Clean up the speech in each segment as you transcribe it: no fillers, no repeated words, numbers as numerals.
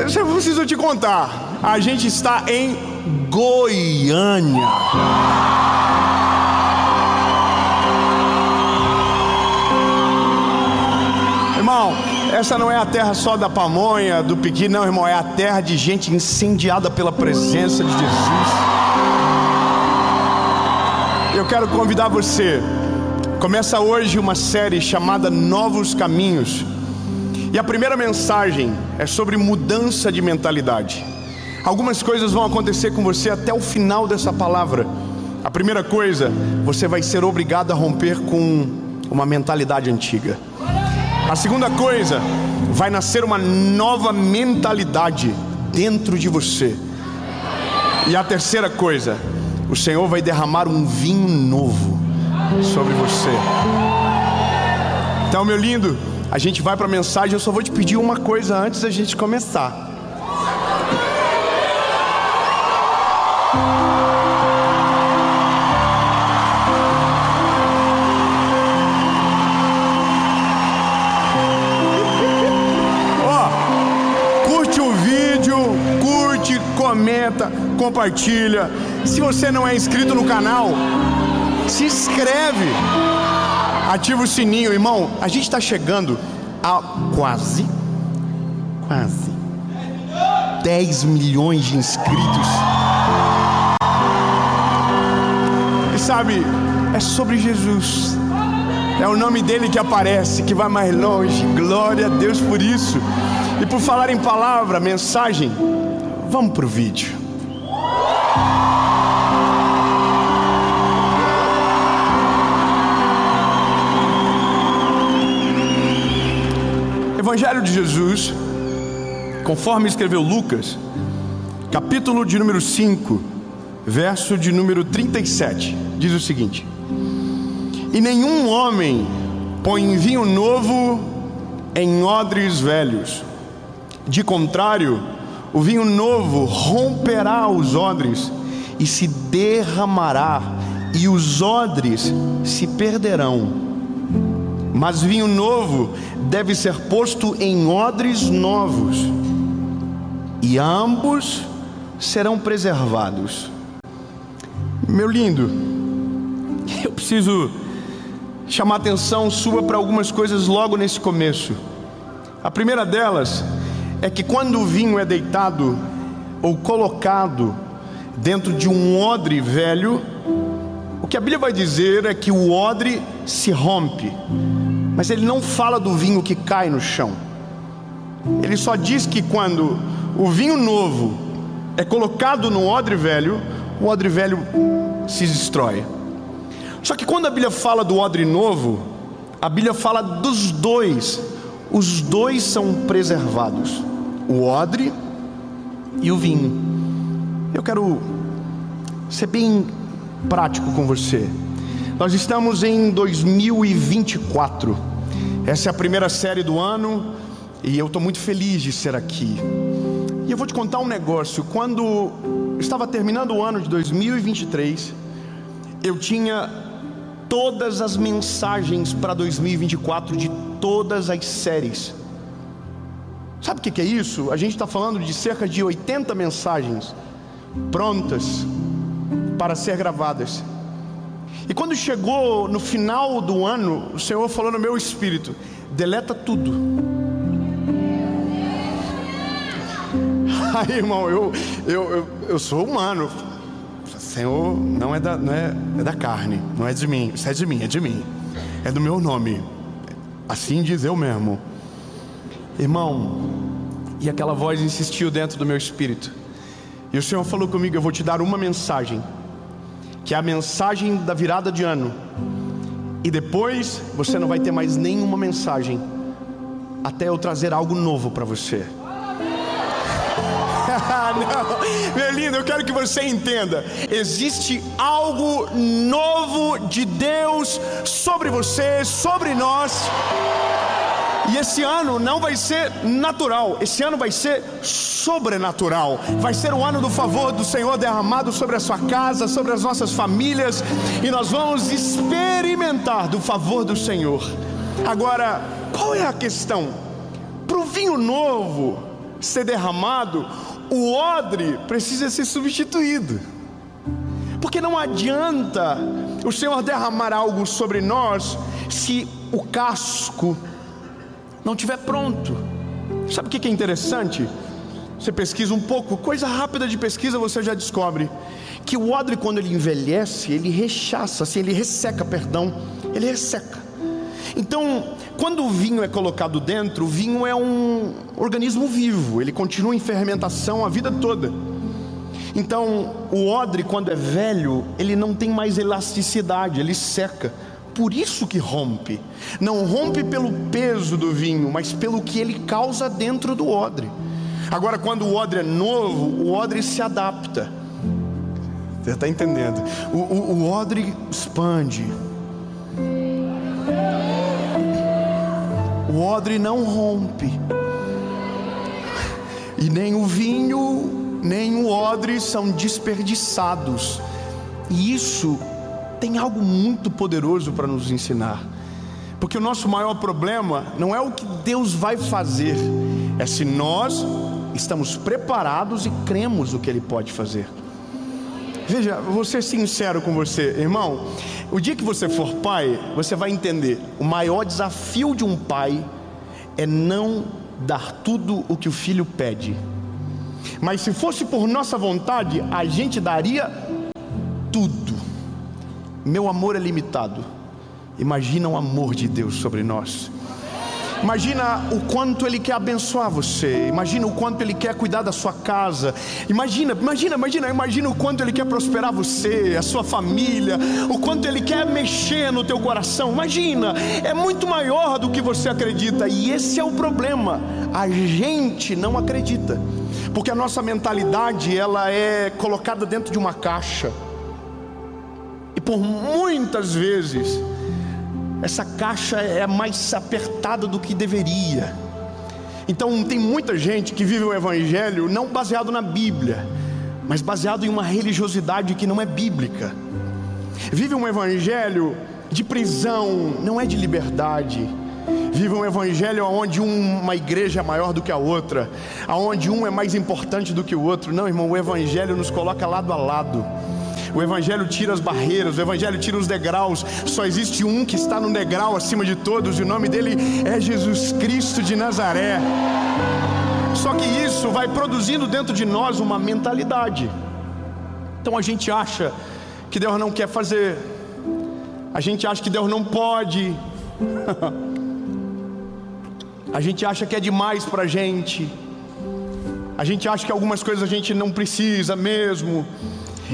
Eu preciso te contar. A gente está em Goiânia. Irmão, essa não é a terra só da pamonha, do piqui, não, irmão. É a terra de gente incendiada pela presença de Jesus. Eu quero convidar você. Começa hoje uma série chamada Novos Caminhos. E a primeira mensagem é sobre mudança de mentalidade. Algumas coisas vão acontecer com você até o final dessa palavra. A primeira coisa, você vai ser obrigado a romper com uma mentalidade antiga. A segunda coisa, vai nascer uma nova mentalidade dentro de você. E a terceira coisa, o Senhor vai derramar um vinho novo sobre você. Então, meu lindo, a gente vai para a mensagem. Eu só vou te pedir uma coisa antes da gente começar. Comenta, compartilha. Se você não é inscrito no canal, se inscreve, ativa o sininho, irmão. A gente está chegando a quase 10 milhões de inscritos. E sabe, é sobre Jesus. É o nome dele que aparece, que vai mais longe. Glória a Deus por isso. E por falar em palavra, mensagem, vamos para o vídeo. Evangelho de Jesus, conforme escreveu Lucas, capítulo de número 5, verso de número 37, diz o seguinte: E nenhum homem põe vinho novo em odres velhos. De contrário, o vinho novo romperá os odres e se derramará, e os odres se perderão. Mas vinho novo deve ser posto em odres novos, e ambos serão preservados. Meu lindo, eu preciso chamar a atenção sua para algumas coisas logo nesse começo. A primeira delas é que quando o vinho é deitado ou colocado dentro de um odre velho, o que a Bíblia vai dizer é que o odre se rompe. Mas ele não fala do vinho que cai no chão. Ele só diz que quando o vinho novo é colocado no odre velho, o odre velho se destrói. Só que quando a Bíblia fala do odre novo, a Bíblia fala dos dois. Os dois são preservados, o odre e o vinho. Eu quero ser bem prático com você. Nós estamos em 2024. Essa é a primeira série do ano e eu estou muito feliz de ser aqui. E eu vou te contar um negócio. Quando eu estava terminando o ano de 2023, eu tinha todas as mensagens para 2024 de todas as séries. Sabe o que é isso? A gente está falando de cerca de 80 mensagens prontas para ser gravadas. E quando chegou no final do ano, o Senhor falou no meu espírito: deleta tudo. Aí, irmão, eu sou humano. Senhor, não é da carne, não é de mim. Isso é de mim, é do meu nome. Assim diz eu mesmo. Irmão, e aquela voz insistiu dentro do meu espírito. E o Senhor falou comigo: eu vou te dar uma mensagem, que é a mensagem da virada de ano. E depois você não vai ter mais nenhuma mensagem até eu trazer algo novo para você. Não, meu lindo, eu quero que você entenda: existe algo novo de Deus sobre você, sobre nós. E esse ano não vai ser natural, esse ano vai ser sobrenatural. Vai ser o ano do favor do Senhor derramado sobre a sua casa, sobre as nossas famílias, e nós vamos experimentar do favor do Senhor. Agora, qual é a questão? Para o vinho novo ser derramado, o odre precisa ser substituído. Porque não adianta o Senhor derramar algo sobre nós se o casco não estiver pronto. Sabe o que é interessante? Você pesquisa um pouco, coisa rápida de pesquisa, você já descobre que o odre, quando ele envelhece, ele rechaça, assim, ele resseca. Então, quando o vinho é colocado dentro, o vinho é um organismo vivo, ele continua em fermentação a vida toda. Então, o odre, quando é velho, ele não tem mais elasticidade, ele seca. Por isso que rompe. Não rompe pelo peso do vinho, mas pelo que ele causa dentro do odre. Agora, quando o odre é novo, o odre se adapta. Você está entendendo? O odre expande. O odre não rompe. E nem o vinho, nem o odre são desperdiçados. E isso tem algo muito poderoso para nos ensinar. Porque o nosso maior problema não é o que Deus vai fazer, é se nós estamos preparados e cremos o que Ele pode fazer. Veja, vou ser sincero com você, irmão. O dia que você for pai, você vai entender. O maior desafio de um pai é não dar tudo o que o filho pede. Mas se fosse por nossa vontade, a gente daria tudo. Meu amor é limitado. Imagina o amor de Deus sobre nós. Imagina o quanto Ele quer abençoar você. Imagina o quanto Ele quer cuidar da sua casa. Imagina o quanto Ele quer prosperar você, a sua família. O quanto Ele quer mexer no teu coração. Imagina, é muito maior do que você acredita. E esse é o problema. A gente não acredita. Porque a nossa mentalidade, ela é colocada dentro de uma caixa. E por muitas vezes essa caixa é mais apertada do que deveria. Então tem muita gente que vive o evangelho não baseado na Bíblia, mas baseado em uma religiosidade que não é bíblica. Vive um evangelho de prisão, não é de liberdade. Vive um evangelho onde uma igreja é maior do que a outra, onde um é mais importante do que o outro. Não, irmão, o evangelho nos coloca lado a lado. O evangelho tira as barreiras, o evangelho tira os degraus. Só existe um que está no degrau acima de todos, e o nome dele é Jesus Cristo de Nazaré. Só que isso vai produzindo dentro de nós uma mentalidade. Então a gente acha que Deus não quer fazer, a gente acha que Deus não pode, a gente acha que é demais pra gente, a gente acha que algumas coisas a gente não precisa mesmo.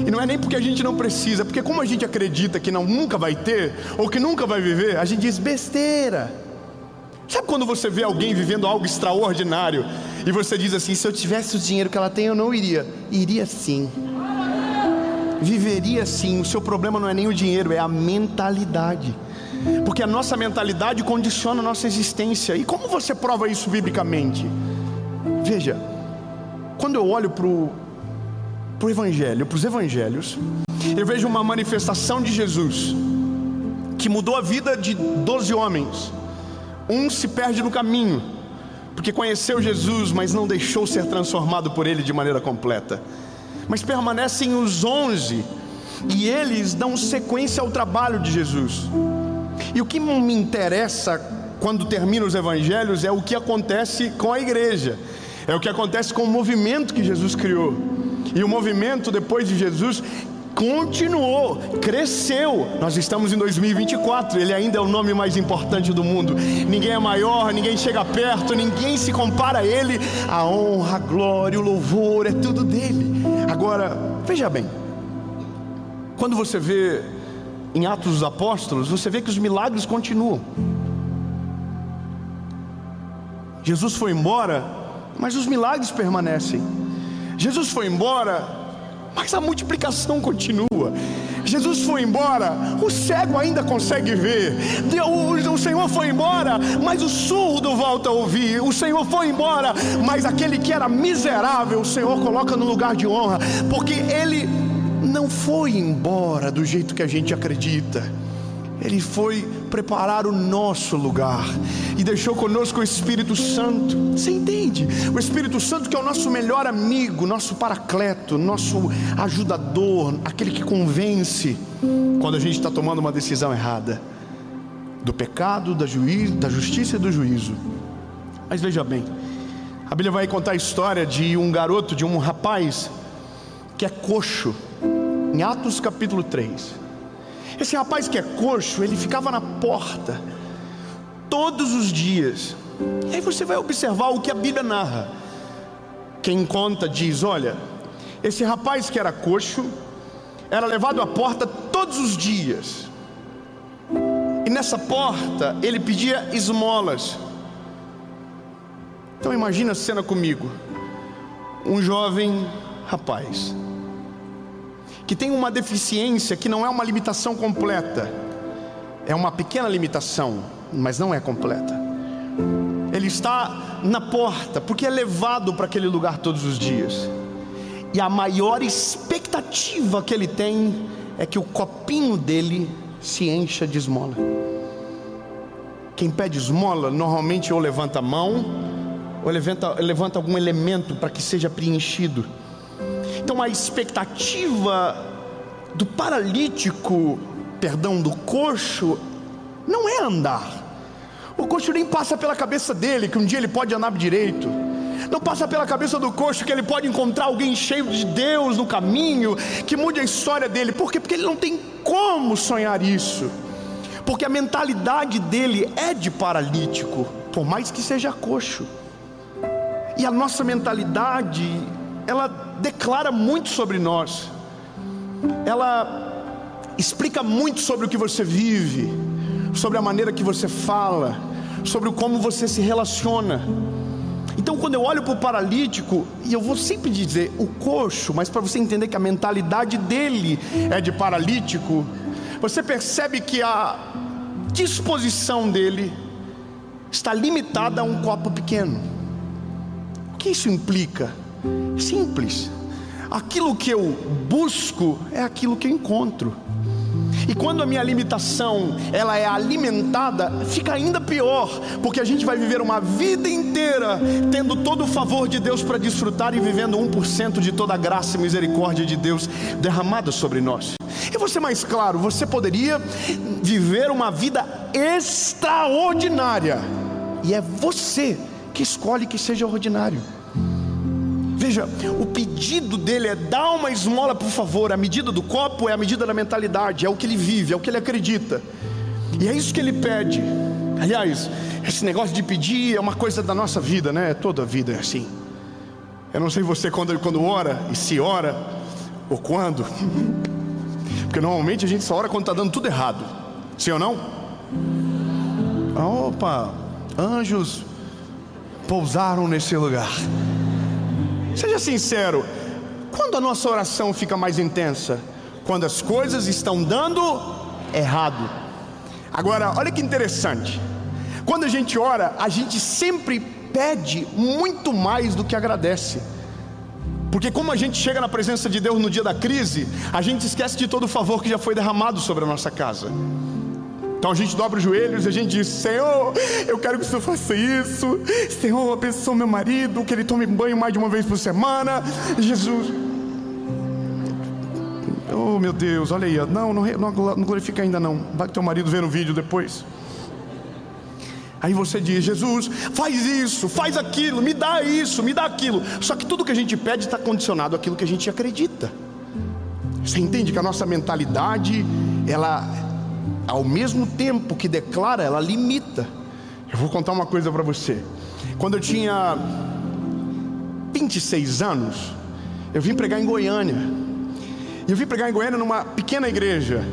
E não é nem porque a gente não precisa, porque como a gente acredita que nunca vai ter, ou que nunca vai viver, a gente diz besteira. Sabe quando você vê alguém vivendo algo extraordinário, e você diz assim: se eu tivesse o dinheiro que ela tem, eu não iria. Iria sim. Viveria sim. O seu problema não é nem o dinheiro, é a mentalidade. Porque a nossa mentalidade condiciona a nossa existência. E como você prova isso biblicamente? Veja, quando eu olho para os evangelhos, eu vejo uma manifestação de Jesus que mudou a vida de 12 homens. Um se perde no caminho, porque conheceu Jesus, mas não deixou ser transformado por Ele de maneira completa. Mas permanecem os 11, e eles dão sequência ao trabalho de Jesus. E o que me interessa quando termino os evangelhos é o que acontece com a igreja, é o que acontece com o movimento que Jesus criou. E o movimento depois de Jesus continuou, cresceu. Nós estamos em 2024, ele ainda é o nome mais importante do mundo. Ninguém é maior, ninguém chega perto, ninguém se compara a ele. A honra, a glória, o louvor, é tudo dele. Agora, veja bem, quando você vê em Atos dos Apóstolos, você vê que os milagres continuam. Jesus foi embora, mas os milagres permanecem. Jesus foi embora, mas a multiplicação continua. Jesus foi embora, o cego ainda consegue ver. O Senhor foi embora, mas o surdo volta a ouvir. O Senhor foi embora, mas aquele que era miserável, o Senhor coloca no lugar de honra. Porque Ele não foi embora do jeito que a gente acredita. Ele foi preparar o nosso lugar e deixou conosco o Espírito Santo. Você entende? O Espírito Santo, que é o nosso melhor amigo, nosso paracleto, nosso ajudador, aquele que convence quando a gente está tomando uma decisão errada, do pecado, da justiça e do juízo. Mas veja bem, a Bíblia vai contar a história de um garoto, de um rapaz que é coxo, em Atos capítulo 3. Esse rapaz que é coxo, ele ficava na porta todos os dias. E aí você vai observar o que a Bíblia narra. Quem conta diz: olha, esse rapaz que era coxo era levado à porta todos os dias, e nessa porta ele pedia esmolas. Então imagina a cena comigo. Um jovem rapaz que tem uma deficiência que não é uma limitação completa, é uma pequena limitação, mas não é completa. Ele está na porta porque é levado para aquele lugar todos os dias, e a maior expectativa que ele tem é que o copinho dele se encha de esmola. Quem pede esmola normalmente ou levanta a mão, ou levanta algum elemento para que seja preenchido. Então a expectativa do paralítico, do coxo, não é andar. O coxo nem passa pela cabeça dele que um dia ele pode andar direito. Não passa pela cabeça do coxo que ele pode encontrar alguém cheio de Deus no caminho, que mude a história dele. Por quê? Porque ele não tem como sonhar isso. Porque a mentalidade dele é de paralítico, por mais que seja coxo. E a nossa mentalidade, ela declara muito sobre nós. Ela explica muito sobre o que você vive, sobre a maneira que você fala, sobre como você se relaciona. Então quando eu olho para o paralítico, e eu vou sempre dizer o coxo, mas para você entender que a mentalidade dele é de paralítico, você percebe que a disposição dele está limitada a um copo pequeno. O que isso implica? Simples. Aquilo que eu busco é aquilo que eu encontro. E quando a minha limitação ela é alimentada, fica ainda pior, porque a gente vai viver uma vida inteira tendo todo o favor de Deus para desfrutar e vivendo 1% de toda a graça e misericórdia de Deus derramada sobre nós. E vou ser mais claro, você poderia viver uma vida extraordinária, e é você que escolhe que seja ordinário. Veja, o pedido dele é: dá uma esmola por favor. A medida do copo é a medida da mentalidade, é o que ele vive, é o que ele acredita, e é isso que ele pede. Aliás, esse negócio de pedir é uma coisa da nossa vida, né? Toda a vida é assim. Eu não sei você quando ora, e se ora, ou quando porque normalmente a gente só ora quando está dando tudo errado. Sim ou não? Opa, anjos pousaram nesse lugar. Seja sincero, quando a nossa oração fica mais intensa? Quando as coisas estão dando errado. Agora, olha que interessante. Quando a gente ora, a gente sempre pede muito mais do que agradece. Porque como a gente chega na presença de Deus no dia da crise, a gente esquece de todo o favor que já foi derramado sobre a nossa casa. Então a gente dobra os joelhos e a gente diz: Senhor, eu quero que o Senhor faça isso. Senhor, abençoa meu marido, que ele tome banho mais de uma vez por semana. Jesus, oh meu Deus, olha aí, não glorifica ainda não. Vai que teu marido vê no vídeo depois. Aí você diz: Jesus, faz isso, faz aquilo, me dá isso, me dá aquilo. Só que tudo que a gente pede está condicionado àquilo que a gente acredita. Você entende que a nossa mentalidade, ela, ao mesmo tempo que declara, ela limita. Eu vou contar uma coisa para você. Quando eu tinha 26 anos, eu vim pregar em Goiânia. E eu vim pregar em Goiânia numa pequena igreja.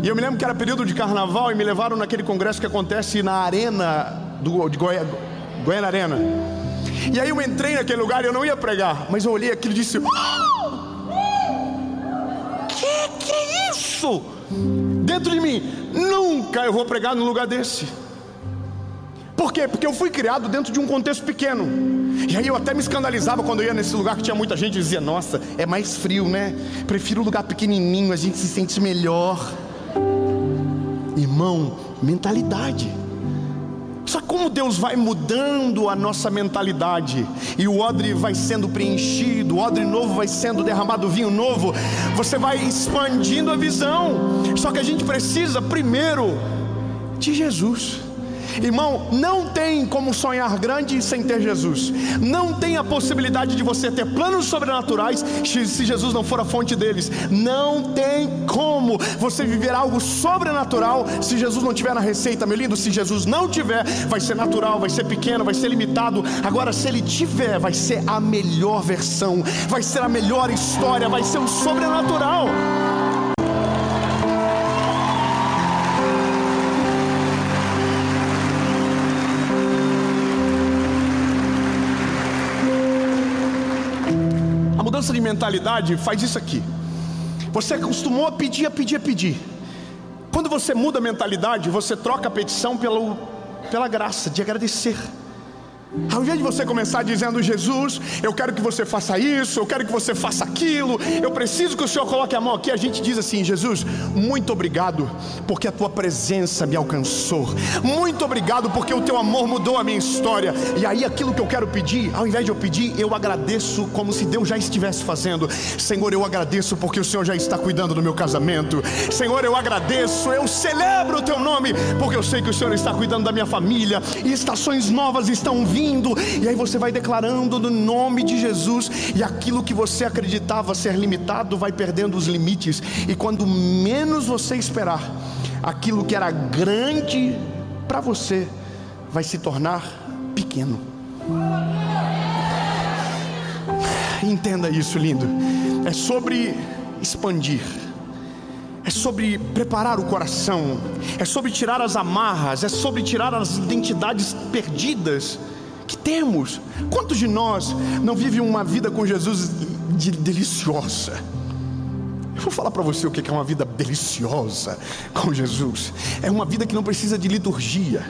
E eu me lembro que era período de carnaval e me levaram naquele congresso que acontece na arena de Goiânia Arena. E aí eu entrei naquele lugar e eu não ia pregar, mas eu olhei aquilo e disse: que é isso? Dentro de mim, nunca eu vou pregar num lugar desse. Por quê? Porque eu fui criado dentro de um contexto pequeno. E aí eu até me escandalizava quando eu ia nesse lugar que tinha muita gente e dizia: nossa, é mais frio, né? Prefiro um lugar pequenininho, a gente se sente melhor. irmão, mentalidade. Só como Deus vai mudando a nossa mentalidade, e o odre vai sendo preenchido, o odre novo vai sendo derramado, vinho novo, você vai expandindo a visão. Só que a gente precisa primeiro de Jesus. Irmão, não tem como sonhar grande sem ter Jesus. Não tem a possibilidade de você ter planos sobrenaturais se Jesus não for a fonte deles. Não tem como você viver algo sobrenatural se Jesus não tiver na receita, meu lindo. Se Jesus não tiver, vai ser natural, vai ser pequeno, vai ser limitado. Agora, se Ele tiver, vai ser a melhor versão, vai ser a melhor história, vai ser o sobrenatural. Mudança de mentalidade faz isso aqui. Você acostumou a pedir. Quando você muda a mentalidade, você troca a petição pela graça de agradecer. Ao invés de você começar dizendo: Jesus, eu quero que você faça isso, eu quero que você faça aquilo, eu preciso que o Senhor coloque a mão aqui, a gente diz assim: Jesus, muito obrigado porque a tua presença me alcançou, muito obrigado porque o teu amor mudou a minha história. E aí aquilo que eu quero pedir, ao invés de eu pedir, eu agradeço como se Deus já estivesse fazendo. Senhor, eu agradeço porque o Senhor já está cuidando do meu casamento. Senhor, eu agradeço, eu celebro o teu nome porque eu sei que o Senhor está cuidando da minha família, e estações novas estão vindo. E aí você vai declarando no nome de Jesus, e aquilo que você acreditava ser limitado vai perdendo os limites, e quando menos você esperar, aquilo que era grande para você vai se tornar pequeno. Entenda isso, lindo. É sobre expandir, é sobre preparar o coração, é sobre tirar as amarras, é sobre tirar as identidades perdidas que temos. Quantos de nós não vivem uma vida com Jesus deliciosa? Eu vou falar para você o que é uma vida deliciosa com Jesus. É uma vida que não precisa de liturgia.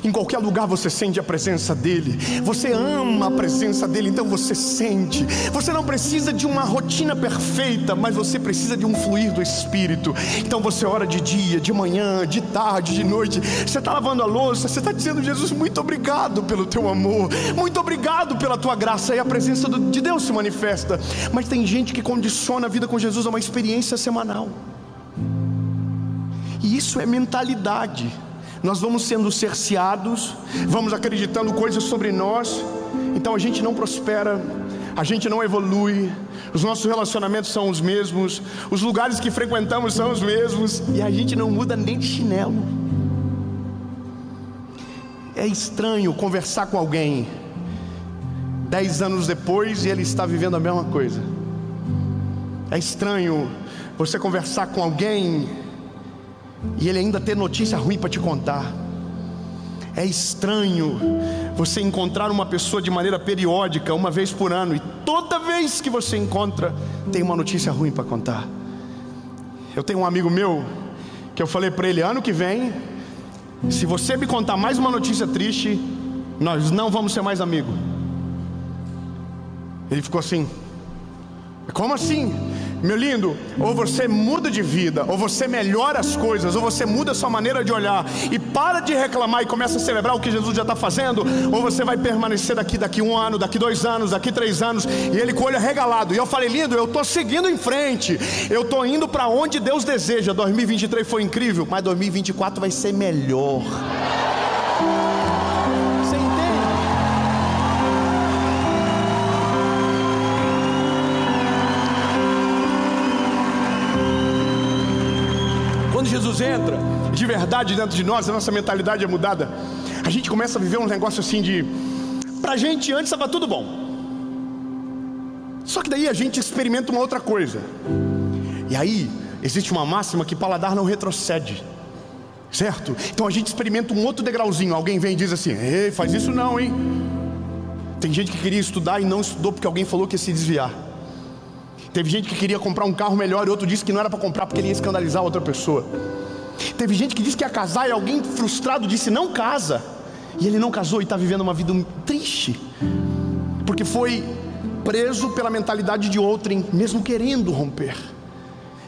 Em qualquer lugar você sente a presença dEle, você ama a presença dEle, então você sente. Você não precisa de uma rotina perfeita, mas você precisa de um fluir do Espírito. Então você ora de dia, de manhã, de tarde, de noite. Você está lavando a louça, você está dizendo: Jesus, muito obrigado pelo teu amor, muito obrigado pela tua graça. E a presença de Deus se manifesta. Mas tem gente que condiciona a vida com Jesus a uma experiência semanal, e isso é mentalidade. Nós vamos sendo cerceados, vamos acreditando coisas sobre nós, então a gente não prospera, a gente não evolui, os nossos relacionamentos são os mesmos, os lugares que frequentamos são os mesmos, e a gente não muda nem de chinelo. É estranho conversar com alguém 10 anos depois e ele está vivendo a mesma coisa. É estranho você conversar com alguém e ele ainda ter notícia ruim para te contar. É estranho você encontrar uma pessoa de maneira periódica, uma vez por ano, e toda vez que você encontra, tem uma notícia ruim para contar. Eu tenho um amigo meu que eu falei para ele: ano que vem, se você me contar mais uma notícia triste, nós não vamos ser mais amigos. Ele ficou assim: como assim? Meu lindo, ou você muda de vida, ou você melhora as coisas, ou você muda a sua maneira de olhar e para de reclamar e começa a celebrar o que Jesus já está fazendo, ou você vai permanecer daqui 1 ano, daqui 2 anos, daqui 3 anos. E ele com o olho arregalado. E eu falei: lindo, eu estou seguindo em frente, eu estou indo para onde Deus deseja. 2023 foi incrível, mas 2024 vai ser melhor. Quando Jesus entra de verdade dentro de nós, a nossa mentalidade é mudada. A gente começa a viver um negócio assim de... Pra gente antes estava tudo bom, só que daí a gente experimenta uma outra coisa. E aí existe uma máxima que paladar não retrocede, certo? Então a gente experimenta um outro degrauzinho. Alguém vem e diz assim: ei, faz isso não, hein? Tem gente que queria estudar e não estudou porque alguém falou que ia se desviar. Teve gente que queria comprar um carro melhor e outro disse que não era para comprar porque ele ia escandalizar outra pessoa. Teve gente que disse que ia casar e alguém frustrado disse: não casa. E ele não casou e está vivendo uma vida triste, porque foi preso pela mentalidade de outrem, mesmo querendo romper.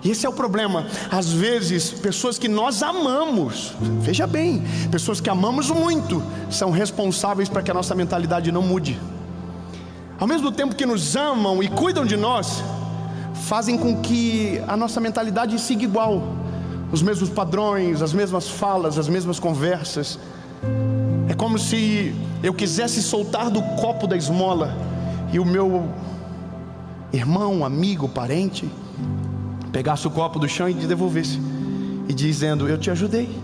E esse é o problema. Às vezes, pessoas que nós amamos, veja bem, pessoas que amamos muito, são responsáveis para que a nossa mentalidade não mude. Ao mesmo tempo que nos amam e cuidam de nós, fazem com que a nossa mentalidade siga igual. Os mesmos padrões, as mesmas falas, as mesmas conversas. É como se eu quisesse soltar do copo da esmola e o meu irmão, amigo, parente pegasse o copo do chão e devolvesse, e dizendo: eu te ajudei.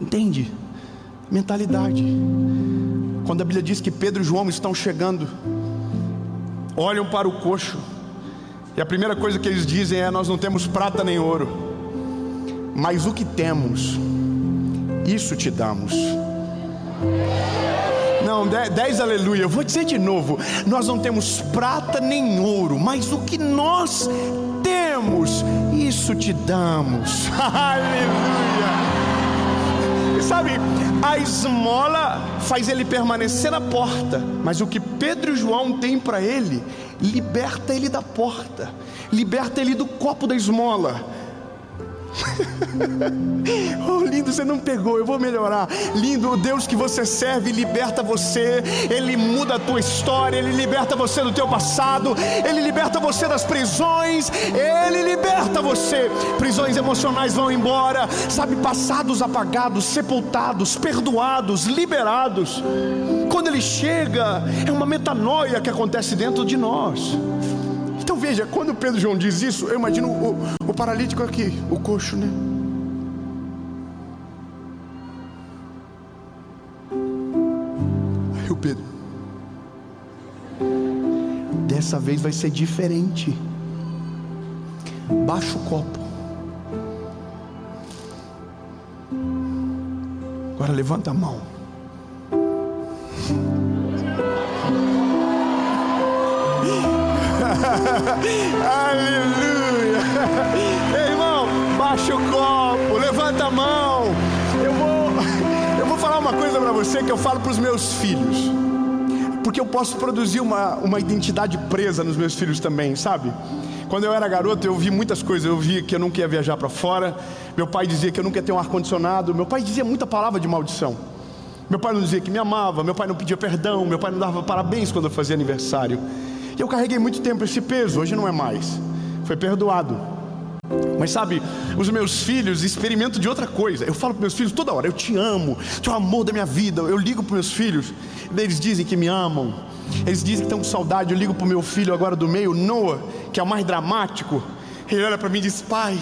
Entende? Mentalidade. Quando a Bíblia diz que Pedro e João estão chegando, olham para o coxo, e a primeira coisa que eles dizem é: nós não temos prata nem ouro, mas o que temos, isso te damos. Não, 10 aleluia. Eu vou dizer de novo: nós não temos prata nem ouro, mas o que nós temos, isso te damos. Aleluia. E sabe, a esmola faz ele permanecer na porta, mas o que Pedro e João têm para ele, liberta ele da porta, liberta ele do copo da esmola. Oh, lindo, você não pegou, eu vou melhorar. Lindo, o Deus que você serve liberta você. Ele muda a tua história, Ele liberta você do teu passado, Ele liberta você das prisões, Ele liberta você. Prisões emocionais vão embora, sabe, passados apagados, sepultados, perdoados, liberados. Quando Ele chega, é uma metanoia que acontece dentro de nós. Então veja, quando Pedro e João diz isso, eu imagino o paralítico aqui, o coxo, né? Aí o Pedro: dessa vez vai ser diferente. Baixa o copo. Agora levanta a mão. Aleluia. Ei, irmão, baixa o copo, levanta a mão. Eu vou falar uma coisa para você que eu falo para os meus filhos, porque eu posso produzir uma identidade presa nos meus filhos também, sabe? Quando eu era garoto, eu ouvi muitas coisas. Eu ouvia que eu nunca ia viajar para fora. Meu pai dizia que eu nunca ia ter um ar-condicionado. Meu pai dizia muita palavra de maldição. Meu pai não dizia que me amava. Meu pai não pedia perdão. Meu pai não dava parabéns quando eu fazia aniversário. E eu carreguei muito tempo esse peso. Hoje não é mais. Foi perdoado. Mas sabe, os meus filhos experimentam de outra coisa. Eu falo para meus filhos toda hora: eu te amo, tu é o amor da minha vida. Eu ligo para meus filhos, eles dizem que me amam. Eles dizem que estão com saudade. Eu ligo para o meu filho agora do meio, Noah, que é o mais dramático. Ele olha para mim e diz: pai,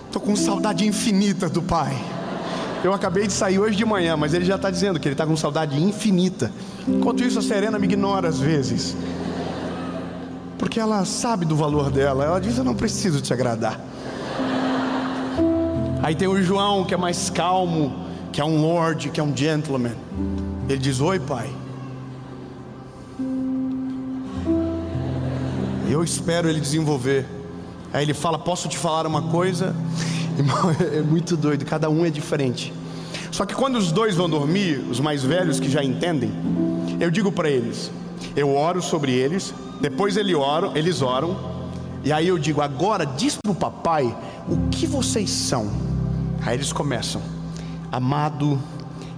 estou com saudade infinita do pai. Eu acabei de sair hoje de manhã, mas ele já está dizendo que ele está com saudade infinita. Enquanto isso, a Serena me ignora às vezes, porque ela sabe do valor dela. Ela diz: eu não preciso te agradar. Aí tem o João, que é mais calmo, que é um lord, que é um gentleman. Ele diz: oi, pai. Eu espero ele desenvolver. Aí ele fala: posso te falar uma coisa? Irmão, é muito doido, cada um é diferente. Só que quando os dois vão dormir, os mais velhos que já entendem, eu digo para eles, eu oro sobre eles, depois eles oram, e aí eu digo: agora diz para o papai o que vocês são. Aí eles começam: amado,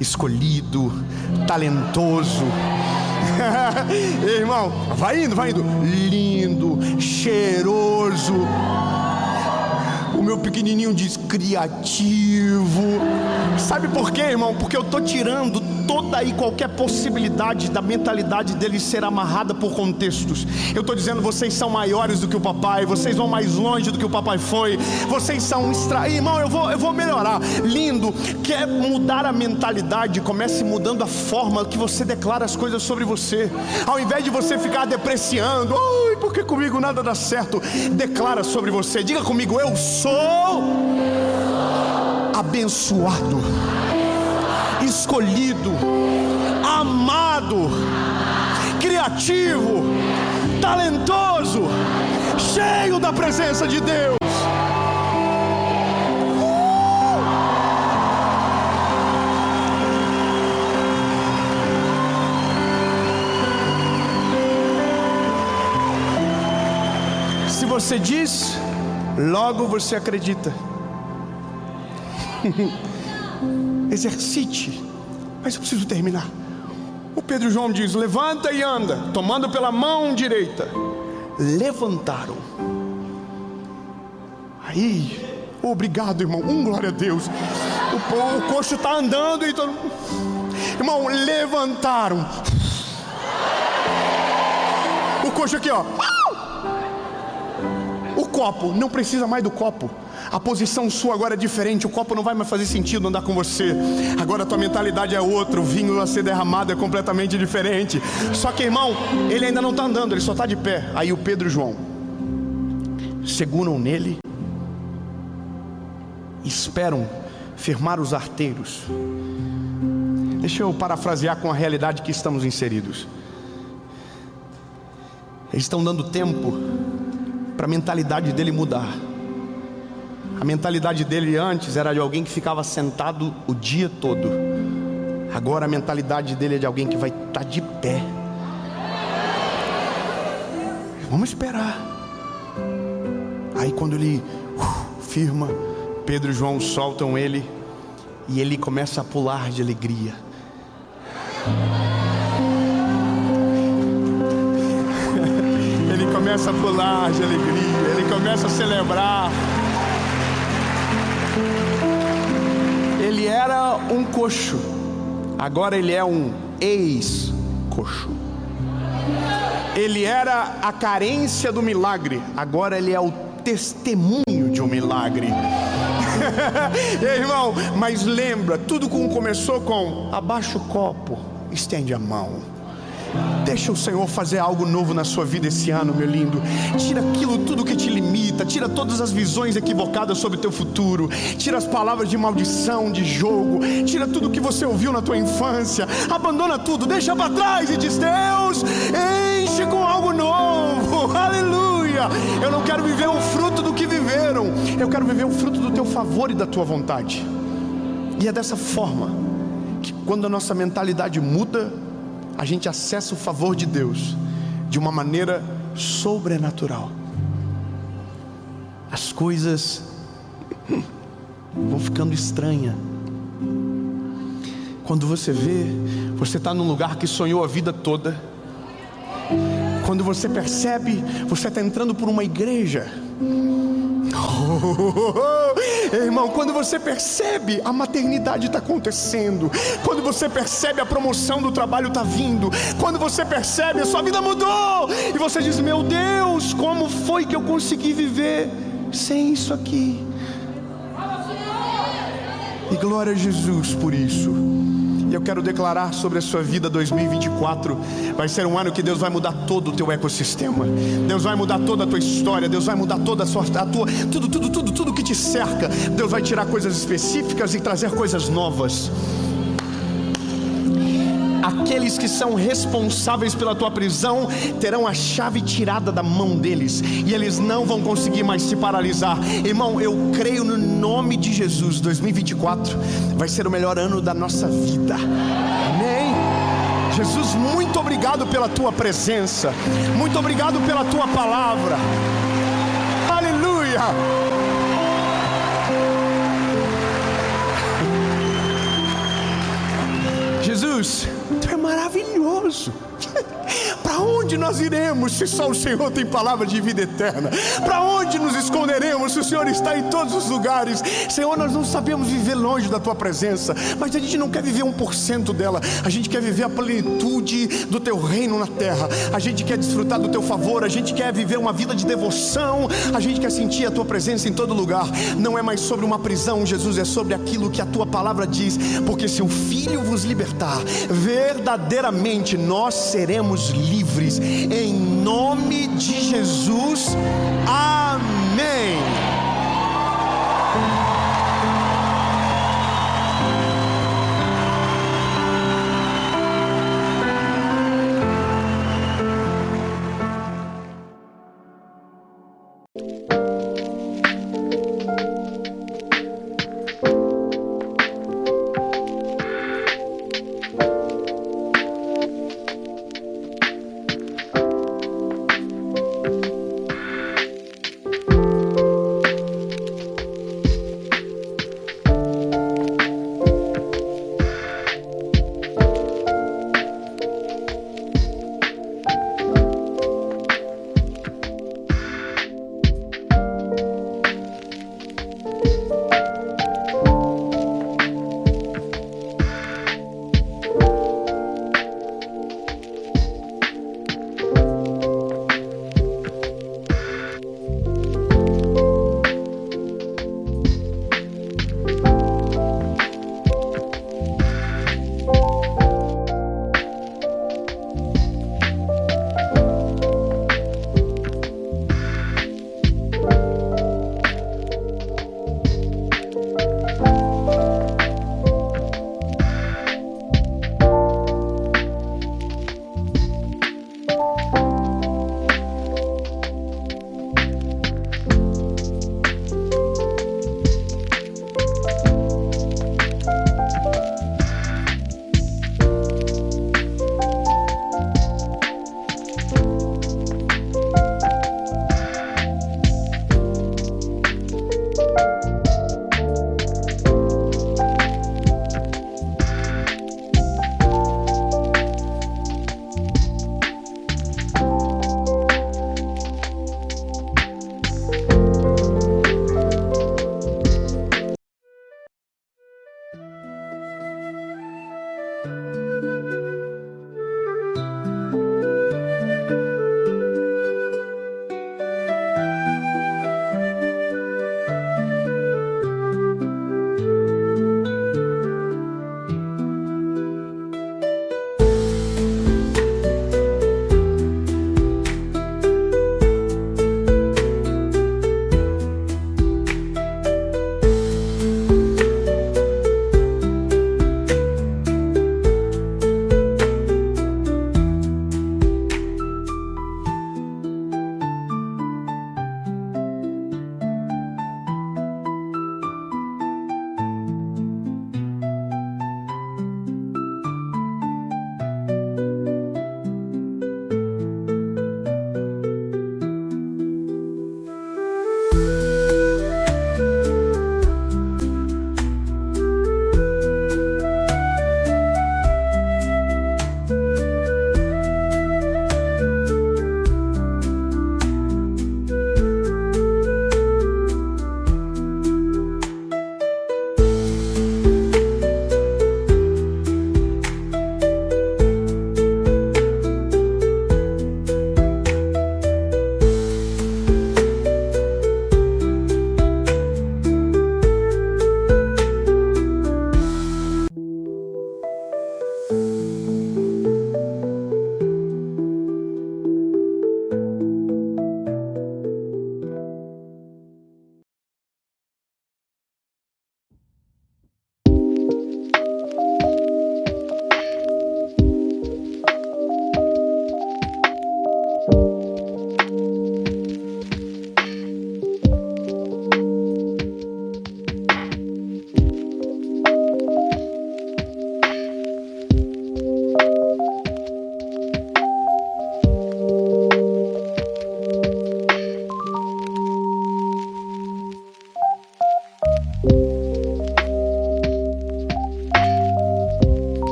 escolhido, talentoso. Irmão, vai indo, lindo, cheiroso. O meu pequenininho diz: criativo. Sabe por quê, irmão? Porque eu estou tirando toda e qualquer possibilidade da mentalidade dele ser amarrada por contextos. Eu estou dizendo: vocês são maiores do que o papai, vocês vão mais longe do que o papai foi, vocês são irmão, eu vou melhorar. Lindo. Quer mudar a mentalidade? Comece mudando a forma que você declara as coisas sobre você. Ao invés de você ficar depreciando: ai, porque comigo nada dá certo, declara sobre você. Diga comigo: eu sou abençoado, escolhido, amado, criativo, talentoso, cheio da presença de Deus. se você diz, logo você acredita. Exercite. Mas eu preciso terminar. O Pedro e João diz: levanta e anda, tomando pela mão direita. Levantaram. Aí, obrigado, irmão. Glória a Deus. O coxo está andando e todo... Irmão, levantaram. O coxo aqui, ó. O copo, não precisa mais do copo. A posição sua agora é diferente. O copo não vai mais fazer sentido andar com você. Agora a tua mentalidade é outra. O vinho a ser derramado é completamente diferente. Só que, irmão, ele ainda não está andando, ele só está de pé. Aí o Pedro e João seguram nele, esperam firmar os arteiros. Deixa eu parafrasear com a realidade que estamos inseridos. Eles estão dando tempo para a mentalidade dele mudar. A mentalidade dele antes era de alguém que ficava sentado o dia todo. Agora a mentalidade dele é de alguém que vai estar de pé. Vamos esperar. Aí quando ele firma, Pedro e João soltam ele, e ele começa a pular de alegria. Ele começa a pular de alegria, ele começa a celebrar. Ele era um coxo, agora ele é um ex-coxo. Ele era a carência do milagre, agora ele é o testemunho de um milagre. Irmão, mas lembra, tudo começou com: abaixa o copo, estende a mão. Deixa o Senhor fazer algo novo na sua vida esse ano, meu lindo. Tira aquilo tudo que te limita. Tira todas as visões equivocadas sobre o teu futuro. Tira as palavras de maldição, de jogo. Tira tudo que você ouviu na tua infância. Abandona tudo, deixa para trás e diz: Deus, enche com algo novo. Aleluia. Eu não quero viver o fruto do que viveram. Eu quero viver o fruto do teu favor e da tua vontade. E é dessa forma que, quando a nossa mentalidade muda, a gente acessa o favor de Deus de uma maneira sobrenatural. As coisas vão ficando estranhas. Quando você vê, você está num lugar que sonhou a vida toda. Quando você percebe, você está entrando por uma igreja. Irmão, quando você percebe, a maternidade está acontecendo. Quando você percebe, a promoção do trabalho está vindo. Quando você percebe, a sua vida mudou. E você diz: meu Deus, como foi que eu consegui viver sem isso aqui? E glória a Jesus por isso. E eu quero declarar sobre a sua vida: 2024 vai ser um ano que Deus vai mudar todo o teu ecossistema. Deus vai mudar toda a tua história. Deus vai mudar toda tudo que te cerca. Deus vai tirar coisas específicas e trazer coisas novas. Aqueles que são responsáveis pela tua prisão terão a chave tirada da mão deles, e eles não vão conseguir mais te paralisar. Irmão, eu creio no nome de Jesus, 2024 vai ser o melhor ano da nossa vida. Amém? Jesus, muito obrigado pela tua presença. Muito obrigado pela tua palavra. Aleluia. Jesus, tu é maravilhoso. Para onde nós iremos se só o Senhor tem palavra de vida eterna? Para onde nos esconderemos se o Senhor está em todos os lugares? Senhor, nós não sabemos viver longe da tua presença, mas a gente não quer viver 1% dela. A gente quer viver a plenitude do teu reino na terra. A gente quer desfrutar do teu favor. A gente quer viver uma vida de devoção. A gente quer sentir a tua presença em todo lugar. Não é mais sobre uma prisão, Jesus, é sobre aquilo que a tua palavra diz. Porque se o Filho vos libertar, verdadeiramente nós seremos livres. Em nome de Jesus, amém.